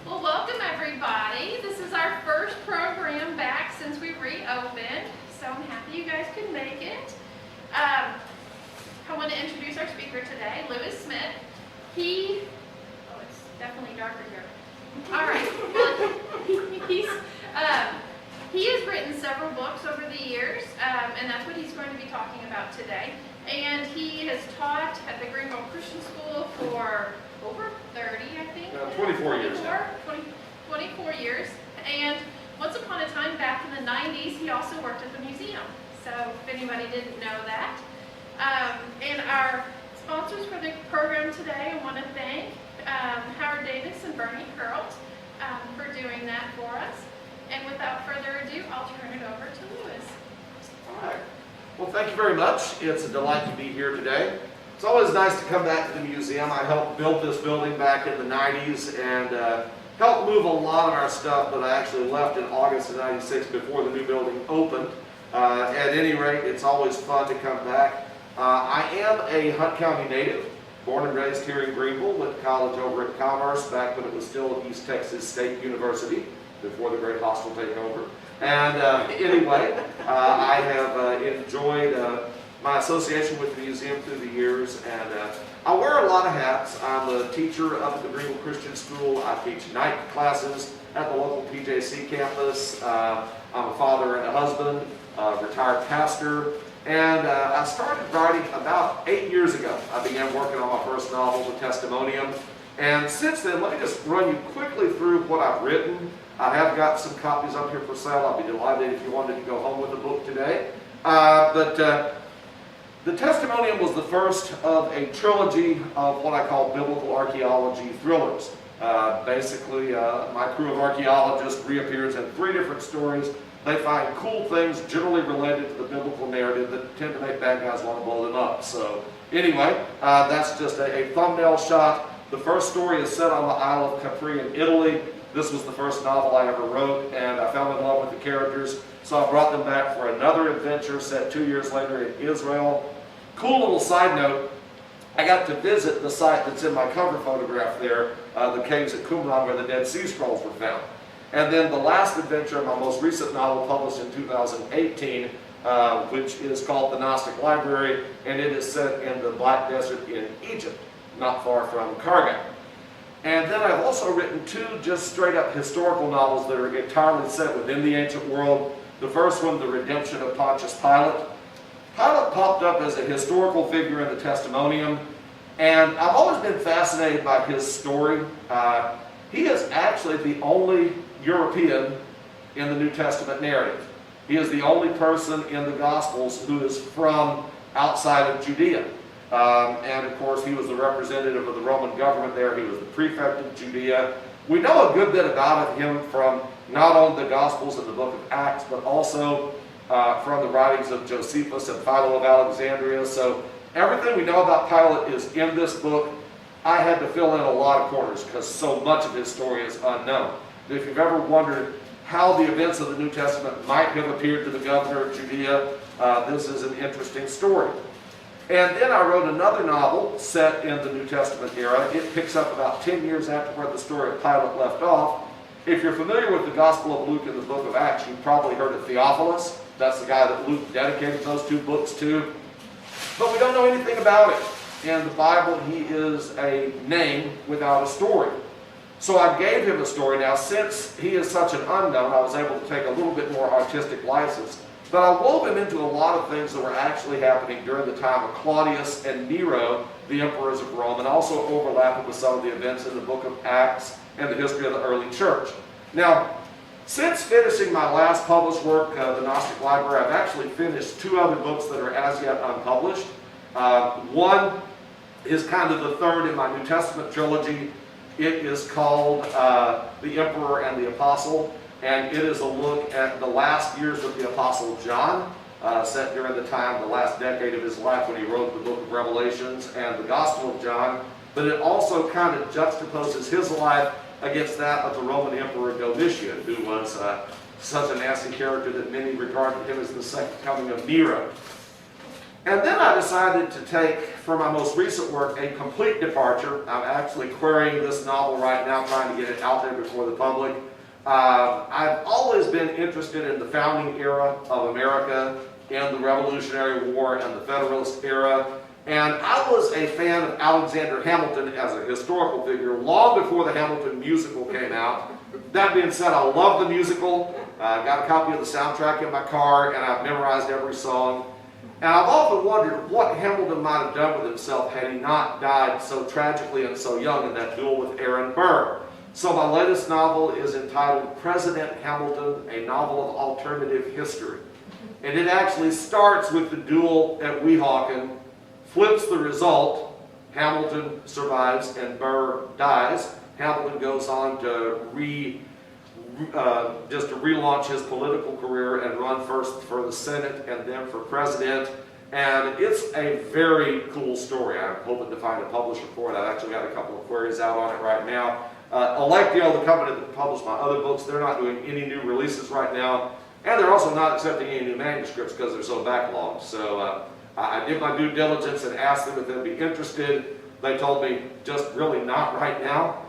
Well, welcome everybody. This is our first program back since we reopened, so I'm happy you guys could make it. I want to introduce our speaker today, Lewis Smith. It's definitely darker here. All right. He has written several books over the years, and that's what he's going to be talking about today. And he has taught at the Greenville Christian School for over 30, I think. 24 years now. 24 years. And once upon a time, back in the 90s, he also worked at the museum. So if anybody didn't know that. And our sponsors for the program today, I want to thank Howard Davis and Bernie Curlt for doing that for us. And without further ado, I'll turn it over to Lewis. All right. Well, thank you very much. It's a delight to be here today. It's always nice to come back to the museum. I helped build this building back in the 90s and helped move a lot of our stuff, but I actually left in August of 96 before the new building opened. At any rate, it's always fun to come back. I am a Hunt County native, born and raised here in Greenville, went to college over at Commerce back when it was still East Texas State University, before the great hostile taking over. And anyway, I have enjoyed my association with the museum through the years, and I wear a lot of hats. I'm a teacher up at the Greenville Christian School. I teach night classes at the local PJC campus. I'm a father and a husband, retired pastor, and I started writing about 8 years ago. I began working on my first novel, The Testimonium, and since then, let me just run you quickly through what I've written. I have got some copies up here for sale. I'll be delighted if you wanted to go home with the book today. The Testimonium was the first of a trilogy of what I call biblical archaeology thrillers. Basically, my crew of archaeologists reappears in 3 different stories. They find cool things generally related to the biblical narrative that tend to make bad guys want to blow them up. So anyway, that's just a thumbnail shot. The first story is set on the Isle of Capri in Italy. This was the first novel I ever wrote, and I fell in love with the characters, so I brought them back for another adventure set 2 years later in Israel. Cool little side note, I got to visit the site that's in my cover photograph there, the caves at Qumran where the Dead Sea Scrolls were found. And then the last adventure, my most recent novel published in 2018, which is called The Gnostic Library, and it is set in the Black Desert in Egypt, not far from Karga. And then I've also written 2 just straight up historical novels that are entirely set within the ancient world. The first one, The Redemption of Pontius Pilate. Pilate popped up as a historical figure in the Testimonium, and I've always been fascinated by his story. He is actually the only European in the New Testament narrative. He is the only person in the Gospels who is from outside of Judea. And of course, he was the representative of the Roman government there. He was the prefect of Judea. We know a good bit about him from not only the Gospels and the book of Acts, but also from the writings of Josephus and Philo of Alexandria. So everything we know about Pilate is in this book. I had to fill in a lot of corners because so much of his story is unknown. If you've ever wondered how the events of the New Testament might have appeared to the governor of Judea, this is an interesting story. And then I wrote another novel set in the New Testament era. It picks up about 10 years after where the story of Pilate left off. If you're familiar with the Gospel of Luke and the book of Acts, you've probably heard of Theophilus. That's the guy that Luke dedicated those 2 books to. But we don't know anything about him. In the Bible, he is a name without a story. So I gave him a story. Now, since he is such an unknown, I was able to take a little bit more artistic license. But I wove him into a lot of things that were actually happening during the time of Claudius and Nero, the emperors of Rome, and also overlapping with some of the events in the book of Acts and the history of the early church. Now, since finishing my last published work, The Gnostic Library, I've actually finished 2 other books that are as yet unpublished. One is kind of the third in my New Testament trilogy. It is called The Emperor and the Apostle, and it is a look at the last years of the Apostle John, set during the time, the last decade of his life when he wrote the book of Revelations and the Gospel of John. But it also kind of juxtaposes his life against that of the Roman Emperor Domitian, who was such a nasty character that many regarded him as the second coming of Nero. And then I decided to take, for my most recent work, a complete departure. I'm actually querying this novel right now, trying to get it out there before the public. I've always been interested in the founding era of America, in the Revolutionary War and the Federalist era. And I was a fan of Alexander Hamilton as a historical figure long before the Hamilton musical came out. That being said, I love the musical. I got a copy of the soundtrack in my car, and I've memorized every song. And I've often wondered what Hamilton might have done with himself had he not died so tragically and so young in that duel with Aaron Burr. So my latest novel is entitled President Hamilton, a novel of alternative history. And it actually starts with the duel at Weehawken, flips the result, Hamilton survives and Burr dies. Hamilton goes on to relaunch his political career and run first for the Senate and then for president. And it's a very cool story. I'm hoping to find a publisher for it. I've actually got a couple of queries out on it right now. Electio, the company that published my other books, they're not doing any new releases right now. And they're also not accepting any new manuscripts because they're so backlogged. So I did my due diligence and asked them if they'd be interested. They told me just really not right now.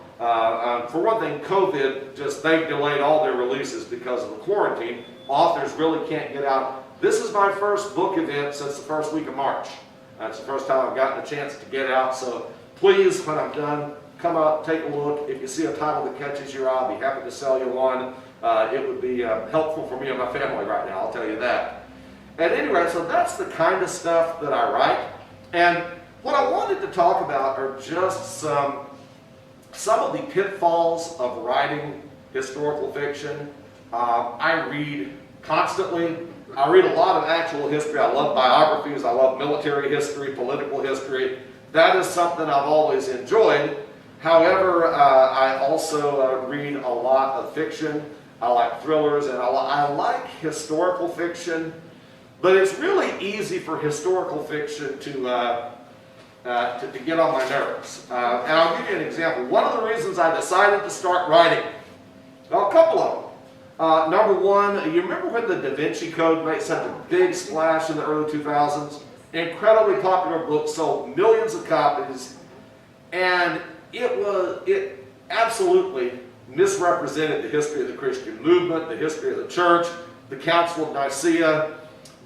For one thing, COVID, they've delayed all their releases because of the quarantine. Authors really can't get out. This is my first book event since the first week of March. That's the first time I've gotten a chance to get out. So please, when I'm done, come out, take a look. If you see a title that catches your eye, I'll be happy to sell you one. It would be helpful for me and my family right now, I'll tell you that. At any rate, so that's the kind of stuff that I write. And what I wanted to talk about are just some of the pitfalls of writing historical fiction. I read constantly. I read a lot of actual history. I love biographies. I love military history, political history. That is something I've always enjoyed. However, I also read a lot of fiction. I like thrillers, and I like historical fiction. But it's really easy for historical fiction to get on my nerves. And I'll give you an example. One of the reasons I decided to start writing, well, a couple of them. Number one, you remember when the Da Vinci Code made such a big splash in the early 2000s? Incredibly popular book, sold millions of copies, and it absolutely misrepresented the history of the Christian movement, the history of the church, the Council of Nicaea.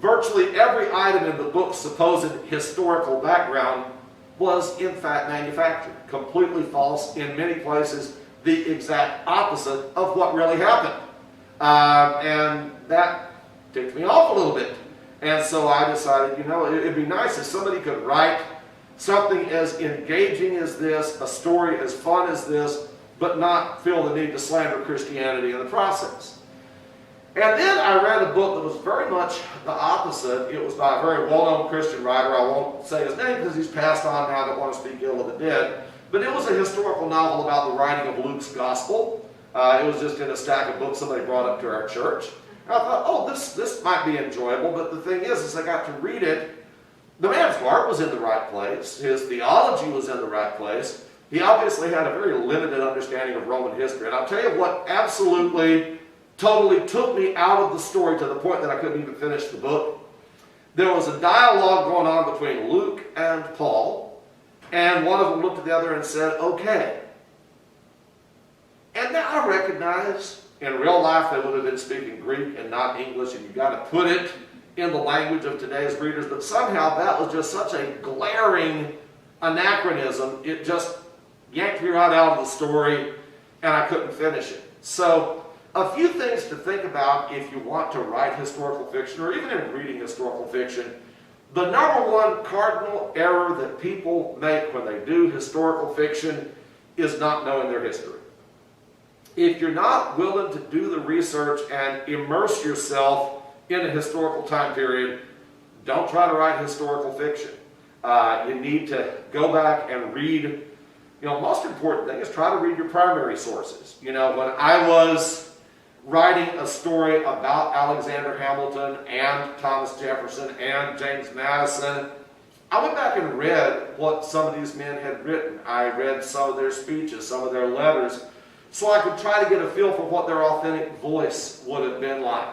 Virtually every item in the book's supposed historical background was in fact manufactured. Completely false, in many places the exact opposite of what really happened. And that ticked me off a little bit. And so I decided, it'd be nice if somebody could write something as engaging as this, a story as fun as this, but not feel the need to slander Christianity in the process. And then I read a book that was very much the opposite. It was by a very well-known Christian writer. I won't say his name because he's passed on now. I don't want to speak ill of the dead. But it was a historical novel about the writing of Luke's gospel. It was just in a stack of books somebody brought up to our church. And I thought, oh, this might be enjoyable. But the thing is I got to read it. The man's heart was in the right place. His theology was in the right place. He obviously had a very limited understanding of Roman history. And I'll tell you what absolutely, totally took me out of the story to the point that I couldn't even finish the book. There was a dialogue going on between Luke and Paul, and one of them looked at the other and said, okay. And now I recognize in real life they would have been speaking Greek and not English, and you've got to put it in the language of today's readers, but somehow that was just such a glaring anachronism. It just yanked me right out of the story, and I couldn't finish it. So a few things to think about if you want to write historical fiction, or even in reading historical fiction. The number one cardinal error that people make when they do historical fiction is not knowing their history. If you're not willing to do the research and immerse yourself in a historical time period, don't try to write historical fiction. You need to go back and read. Most important thing is try to read your primary sources. When I was writing a story about Alexander Hamilton and Thomas Jefferson and James Madison, I went back and read what some of these men had written. I read some of their speeches, some of their letters, so I could try to get a feel for what their authentic voice would have been like.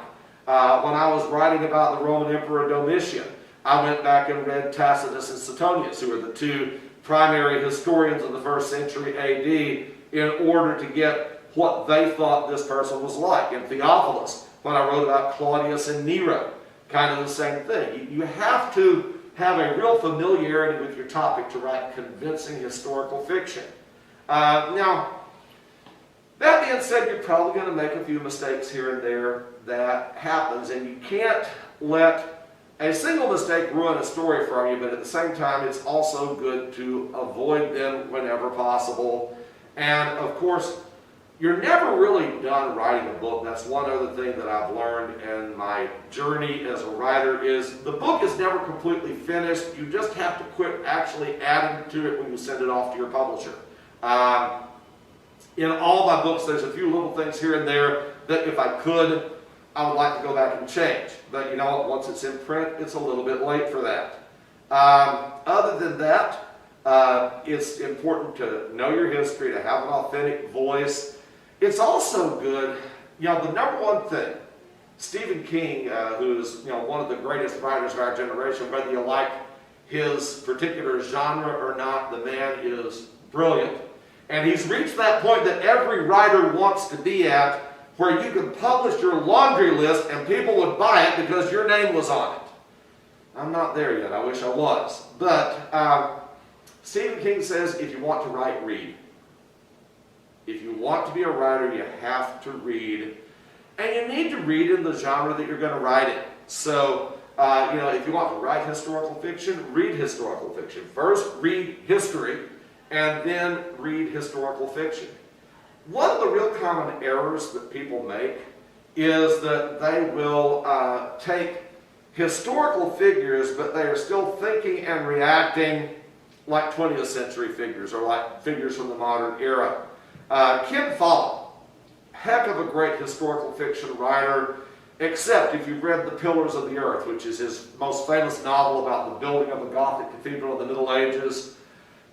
When I was writing about the Roman Emperor Domitian, I went back and read Tacitus and Suetonius, who are the two primary historians of the 1st century AD, in order to get what they thought this person was like. And Theophilus, when I wrote about Claudius and Nero, kind of the same thing. You have to have a real familiarity with your topic to write convincing historical fiction. Now, that being said, you're probably going to make a few mistakes here and there. That happens, and you can't let a single mistake ruin a story for you, but at the same time, it's also good to avoid them whenever possible. And of course, you're never really done writing a book. That's one other thing that I've learned in my journey as a writer is the book is never completely finished. You just have to quit actually adding to it when you send it off to your publisher. In all my books, there's a few little things here and there that if I could, I would like to go back and change. But you know what, once it's in print, it's a little bit late for that. Other than that, it's important to know your history, to have an authentic voice. It's also good, the number one thing, Stephen King, who is one of the greatest writers of our generation, whether you like his particular genre or not, the man is brilliant. And he's reached that point that every writer wants to be at, where you can publish your laundry list and people would buy it because your name was on it. I'm not there yet. I wish I was. But Stephen King says, if you want to write, read. If you want to be a writer, you have to read. And you need to read in the genre that you're going to write in. So, if you want to write historical fiction, read historical fiction. First, read history, and then read historical fiction. One of the real common errors that people make is that they will take historical figures, but they are still thinking and reacting like 20th century figures or like figures from the modern era. Ken Follett, heck of a great historical fiction writer, except if you've read The Pillars of the Earth, which is his most famous novel about the building of a Gothic cathedral in the Middle Ages.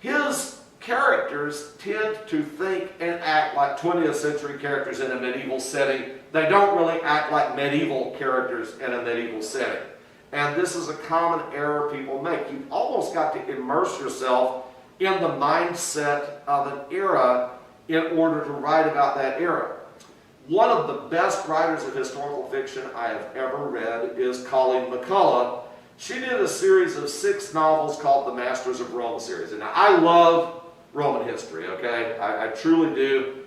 His characters tend to think and act like 20th century characters in a medieval setting. They don't really act like medieval characters in a medieval setting. And this is a common error people make. You've almost got to immerse yourself in the mindset of an era in order to write about that era. One of the best writers of historical fiction I have ever read is Colleen McCullough. She did a series of 6 novels called the Masters of Rome series. And I love Roman history, okay? I truly do.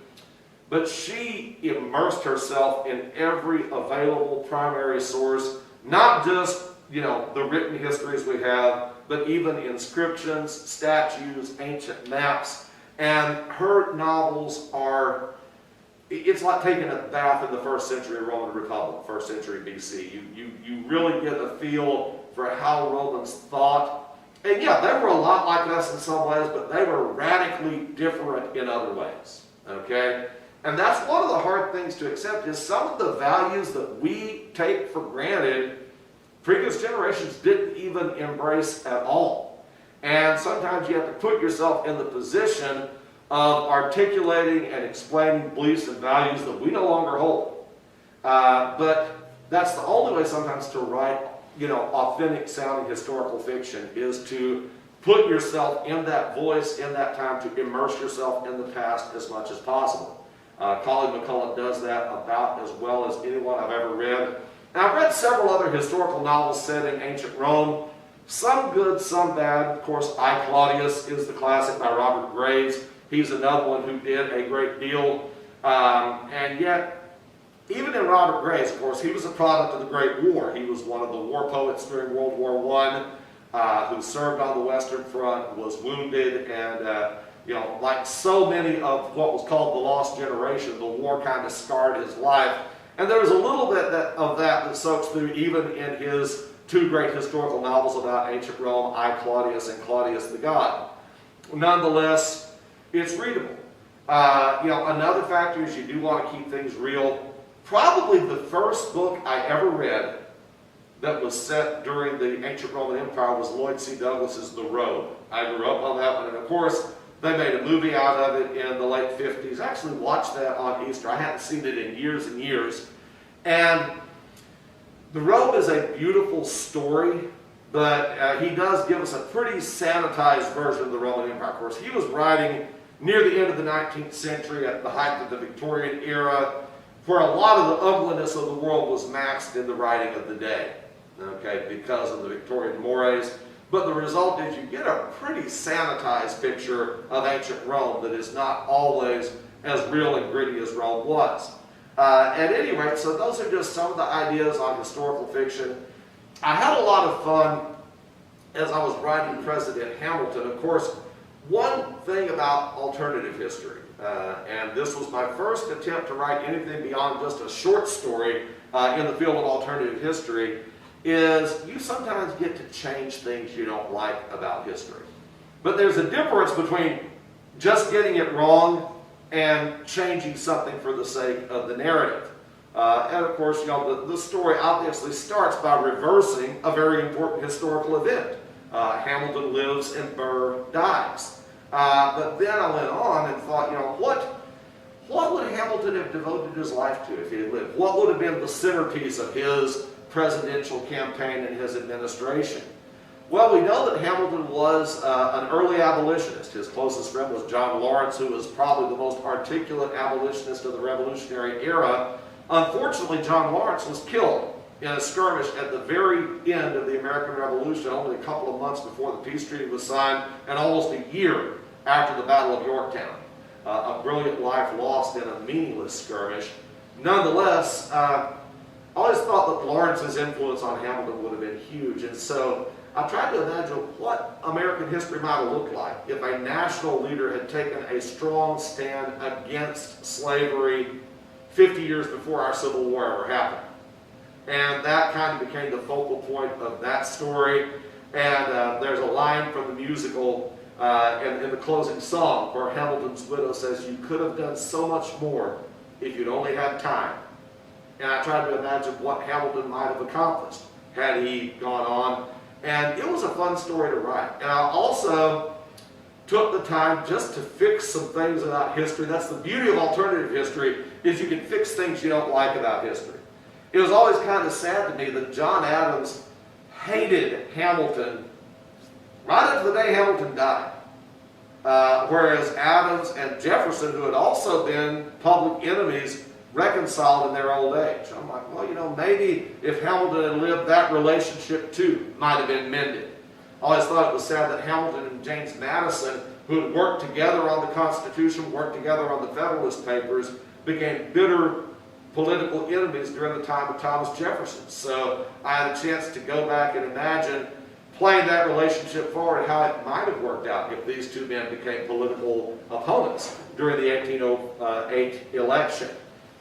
But she immersed herself in every available primary source, not just, the written histories we have, but even inscriptions, statues, ancient maps. And her novels are, it's like taking a bath in the 1st century Roman Republic, 1st century BC. You really get a feel for how Romans thought. And yeah, they were a lot like us in some ways, but they were radically different in other ways, okay? And that's one of the hard things to accept is some of the values that we take for granted, previous generations didn't even embrace at all. And sometimes you have to put yourself in the position of articulating and explaining beliefs and values that we no longer hold. But that's the only way sometimes to write, authentic sounding historical fiction is to put yourself in that voice, in that time, to immerse yourself in the past as much as possible. Colleen McCullough does that about as well as anyone I've ever read. And I've read several other historical novels set in ancient Rome. Some good, some bad. Of course, I, Claudius is the classic by Robert Graves. He's another one who did a great deal. And yet, even in Robert Graves, of course, he was a product of the Great War. He was one of the war poets during World War I, who served on the Western Front, was wounded, and like so many of what was called the Lost Generation, the war kind of scarred his life. And there was a little bit of that soaks through even in his 2 great historical novels about ancient Rome, I, Claudius, and Claudius the God. Nonetheless, it's readable. Another factor is you do want to keep things real. Probably the first book I ever read that was set during the ancient Roman Empire was Lloyd C. Douglas's The Road. I grew up on that one, and of course, they made a movie out of it in the late 50s. I actually watched that on Easter. I hadn't seen it in years and years. And The Road is a beautiful story, but he does give us a pretty sanitized version of the Roman Empire. Of course, he was writing near the end of the 19th century at the height of the Victorian era, where a lot of the ugliness of the world was masked in the writing of the day, okay, because of the Victorian mores. But the result is you get a pretty sanitized picture of ancient Rome that is not always as real and gritty as Rome was. At any rate, so those are just some of the ideas on historical fiction. I had a lot of fun as I was writing President Hamilton. Of course, one thing about alternative history, and this was my first attempt to write anything beyond just a short story in the field of alternative history, is you sometimes get to change things you don't like about history. But there's a difference between just getting it wrong and changing something for the sake of the narrative. And of course, the story obviously starts by reversing a very important historical event. Hamilton lives and Burr dies. But then I went on and thought, what would Hamilton have devoted his life to if he had lived? What would have been the centerpiece of his presidential campaign and his administration? Well, we know that Hamilton was an early abolitionist. His closest friend was John Lawrence, who was probably the most articulate abolitionist of the Revolutionary era. Unfortunately, John Lawrence was killed in a skirmish at the very end of the American Revolution, only a couple of months before the peace treaty was signed, and almost a year after the Battle of Yorktown. A brilliant life lost in a meaningless skirmish. Nonetheless, I always thought that Lawrence's influence on Hamilton would have been huge, and so I tried to imagine what American history might have looked like if a national leader had taken a strong stand against slavery 50 years before our Civil War ever happened. And that kind of became the focal point of that story. And there's a line from the musical in the closing song where Hamilton's widow says, "You could have done so much more if you'd only had time." And I tried to imagine what Hamilton might have accomplished had he gone on. And it was a fun story to write. And I also took the time just to fix some things about history. That's the beauty of alternative history, is you can fix things you don't like about history. It was always kind of sad to me that John Adams hated Hamilton right up to the day Hamilton died. Whereas Adams and Jefferson, who had also been public enemies, reconciled in their old age. I'm like, well, maybe if Hamilton had lived, that relationship too might have been mended. I always thought it was sad that Hamilton and James Madison, who had worked together on the Constitution, worked together on the Federalist Papers, became bitter political enemies during the time of Thomas Jefferson. So I had a chance to go back and imagine playing that relationship forward, how it might have worked out if these two men became political opponents during the 1808 election.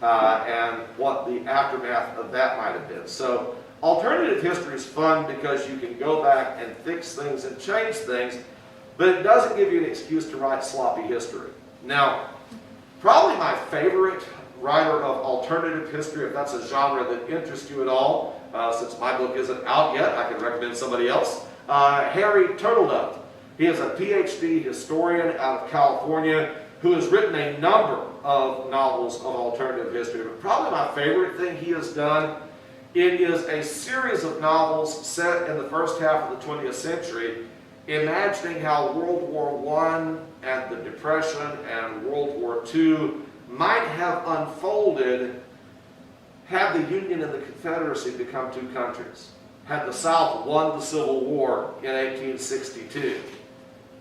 And what the aftermath of that might have been. So alternative history is fun because you can go back and fix things and change things, but it doesn't give you an excuse to write sloppy history. Now, probably my favorite writer of alternative history, if that's a genre that interests you at all, since my book isn't out yet, I can recommend somebody else, Harry Turtledove. He is a PhD historian out of California who has written a number of novels of alternative history. But probably my favorite thing he has done, it is a series of novels set in the first half of the 20th century, imagining how World War I and the Depression and World War II might have unfolded had the Union and the Confederacy become two countries, had the South won the Civil War in 1862.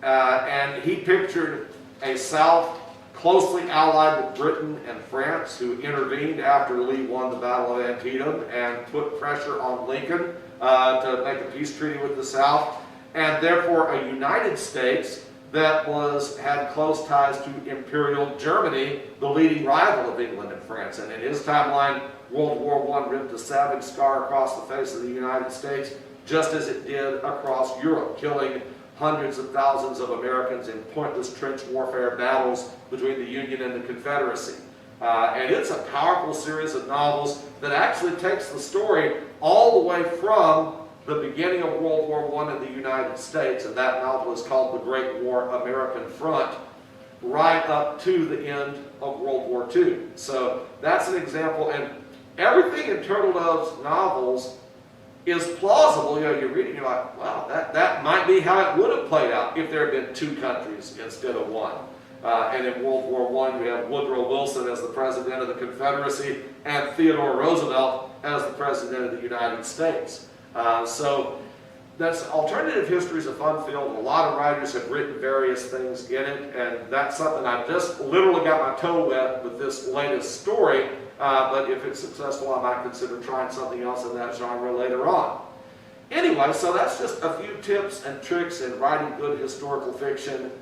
And he pictured a South closely allied with Britain and France, who intervened after Lee won the Battle of Antietam and put pressure on Lincoln to make a peace treaty with the South, and therefore a United States that had close ties to Imperial Germany, the leading rival of England and France. And in his timeline, World War I ripped a savage scar across the face of the United States, just as it did across Europe, killing hundreds of thousands of Americans in pointless trench warfare battles between the Union and the Confederacy. And it's a powerful series of novels that actually takes the story all the way from the beginning of World War I in the United States, and that novel is called The Great War American Front, right up to the end of World War II. So that's an example, and everything in Turtledove's novels is plausible. You know, you read it, you're like, wow, that might be how it would have played out if there had been two countries instead of one. And in World War I, we have Woodrow Wilson as the president of the Confederacy and Theodore Roosevelt as the president of the United States. So that's alternative history is a fun field. A lot of writers have written various things in it, and that's something I just literally got my toe wet with this latest story. But if it's successful, I might consider trying something else in that genre later on. Anyway, so that's just a few tips and tricks in writing good historical fiction.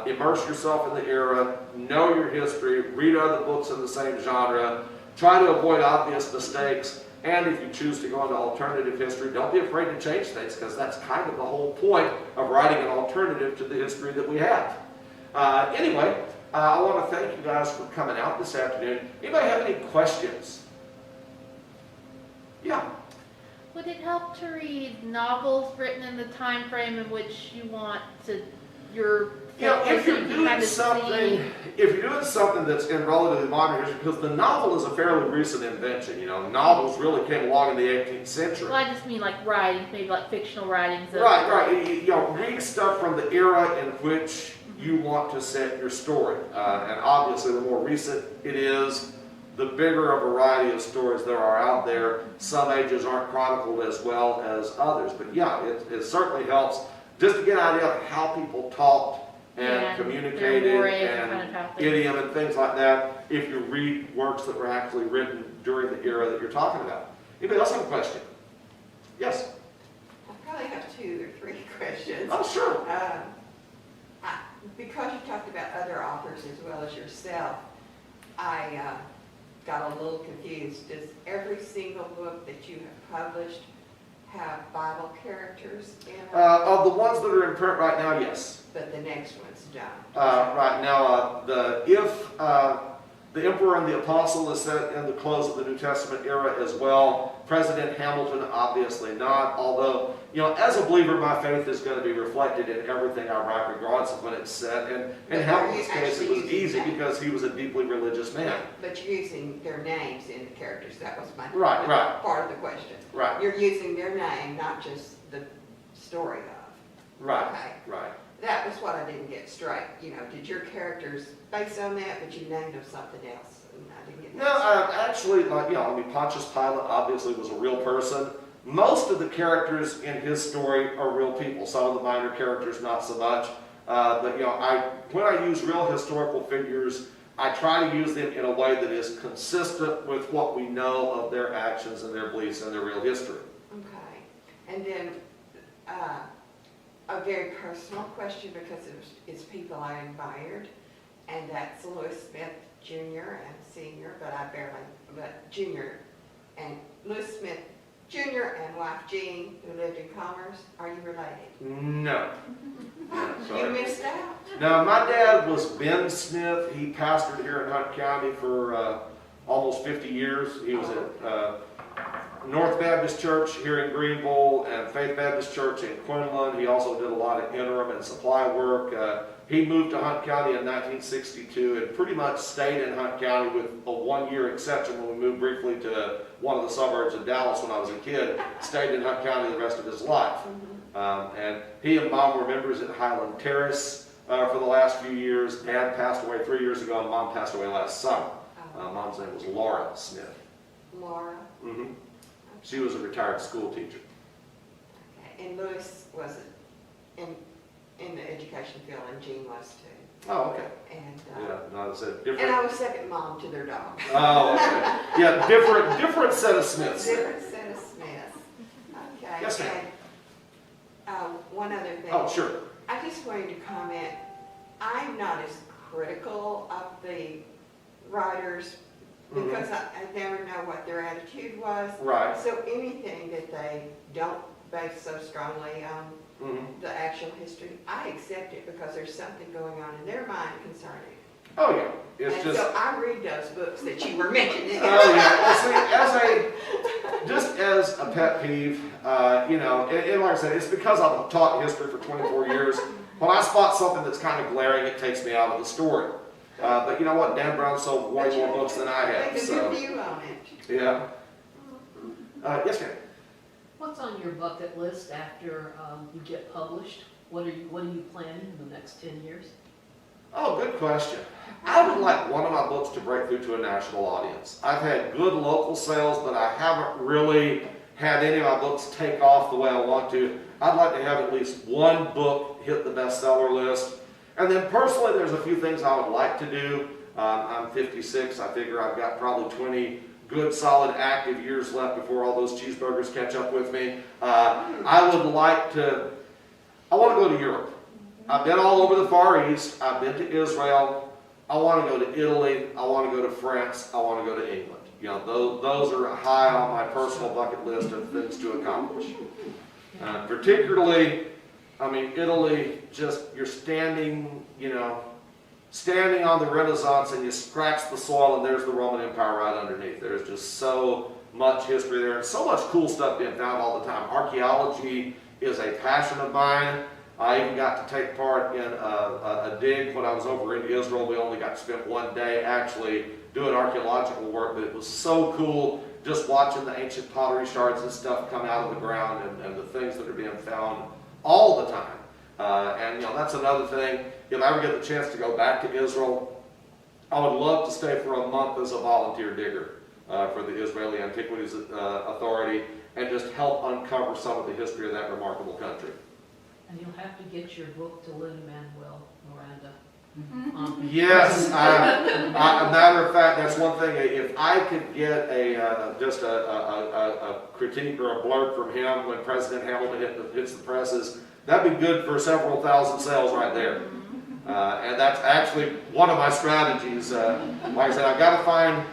Immerse yourself in the era, know your history, read other books in the same genre, try to avoid obvious mistakes, and if you choose to go into alternative history, don't be afraid to change things, because that's kind of the whole point of writing an alternative to the history that we have. Anyway, I want to thank you guys for coming out this afternoon. Anybody have any questions? Yeah. Would it help to read novels written in the time frame in which you want to If you're doing something that's in relatively modern history, because the novel is a fairly recent invention. You know, novels really came along in the 18th century. Well, I just mean like writings, maybe like fictional writings. Right. You know, read stuff from the era in which you want to set your story. And obviously, the more recent it is, the bigger a variety of stories there are out there. Some ages aren't chronicled as well as others. But yeah, it certainly helps just to get an idea of how people talked and communicated and idiom and things like that, if you read works that were actually written during the era that you're talking about. Anybody else have a question? Yes? I probably have 2 or 3 questions. Oh, sure. Because you talked about other authors as well as yourself, I got a little confused. Does every single book that you have published have Bible characters in it? Of the ones that are in print right now, yes. But the next one's don't. Right now, the Emperor and the Apostle is set in the close of the New Testament era as well. President Hamilton, obviously not. Although, you know, as a believer, my faith is going to be reflected in everything I write, regardless of when it's set. And in Hamilton's case, it was easy because he was a deeply religious man. But you're using their names in the characters. That was my Right. part of the question. Right. You're using their name, not just the story of. Right. Okay. Right. That was what I didn't get straight. You know, did your characters based on that, but you named them something else? And I didn't get that. No, actually, like, you know, I mean, Pontius Pilate obviously was a real person. Most of the characters in his story are real people. Some of the minor characters, not so much. But, you know, when I use real historical figures, I try to use them in a way that is consistent with what we know of their actions and their beliefs and their real history. Okay. And then a very personal question, because it's people I admired, and that's Lewis Smith Jr. and Sr., but Jr. and Lewis Smith Jr. and wife Jean, who lived in Commerce. Are you related? No. No, You sorry. missed out. No, my dad was Ben Smith. He pastored here in Hunt County for almost 50 years. He was at North Baptist Church here in Greenville and Faith Baptist Church in Quinlan. He also did a lot of interim and supply work. He moved to Hunt County in 1962 and pretty much stayed in Hunt County with a one-year exception when we moved briefly to one of the suburbs of Dallas when I was a kid. Stayed in Hunt County the rest of his life. And he and Mom were members at Highland Terrace for the last few years. Dad passed away 3 years ago and Mom passed away last summer. Mom's name was Laura Smith. Laura. Mm-hmm. She was a retired school teacher. Okay. And Lewis was in the education field, and Jean was too. Oh, okay. And Yeah, no, it's a different. and I was second mom to their dog. Oh, okay. Yeah, different set of Smiths. Different set of Smiths. Okay. Yes, ma'am. And one other thing. Oh, sure. I just wanted to comment. I'm not as critical of the writers because I never know what their attitude was. Right. So anything that they don't base so strongly on the actual history, I accept it because there's something going on in their mind concerning it. Oh, yeah. It's And just. so I read those books that you were mentioning. Oh, yeah. Well, see, just as a pet peeve, you know, and like I said, it's because I've taught history for 24 years. When I spot something that's kind of glaring, it takes me out of the story. But you know what? Dan Brown sold way more books than I have. Take a So, good view on it. yeah. Yes, ma'am. What's on your bucket list after you get published? What are you planning in the next 10 years? Oh, good question. I would like one of my books to break through to a national audience. I've had good local sales, but I haven't really had any of my books take off the way I want to. I'd like to have at least one book hit the bestseller list. And then personally, there's a few things I would like to do. I'm 56. I figure I've got probably 20 good, solid, active years left before all those cheeseburgers catch up with me. I want to go to Europe. I've been all over the Far East. I've been to Israel. I want to go to Italy. I want to go to France. I want to go to England. You know, those are high on my personal bucket list of things to accomplish. Particularly, I mean, Italy, just you're standing on the Renaissance and you scratch the soil and there's the Roman Empire right underneath. There's just so much history there and so much cool stuff being found all the time. Archaeology is a passion of mine. I even got to take part in a dig when I was over in Israel. We only got to spend one day actually doing archaeological work, but it was so cool just watching the ancient pottery shards and stuff come out of the ground and the things that are being found all the time. And you know, that's another thing. If I ever get the chance to go back to Israel, I would love to stay for a month as a volunteer digger for the Israeli Antiquities Authority and just help uncover some of the history of that remarkable country. And you'll have to get your book to Lin-Manuel Miranda. Yes, a matter of fact, that's one thing. If I could get just a critique or a blurb from him when President Hamilton hits the presses, that'd be good for several thousand sales right there. And that's actually one of my strategies. Like I said, I've got to find.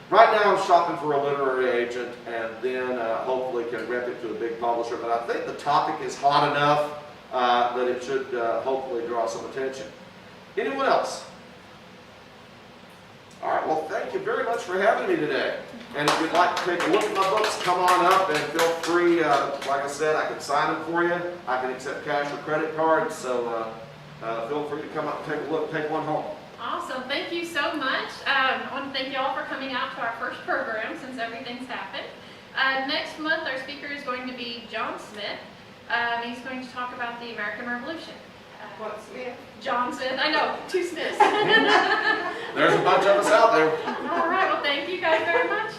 Right now, I'm shopping for a literary agent, and then hopefully can rent it to a big publisher. But I think the topic is hot enough that it should hopefully draw some attention. Anyone else? All right, well, thank you very much for having me today. And if you'd like to take a look at my books, come on up and feel free. Like I said, I can sign them for you. I can accept cash or credit cards, so feel free to come up and take a look, take one home. Awesome. Thank you so much. I want to thank you all for coming out to our first program since everything's happened. Next month, our speaker is going to be John Smith. He's going to talk about the American Revolution. What, Smith? John Smith. I know, two Smiths. There's a bunch of us out there. All right. Well, thank you guys very much.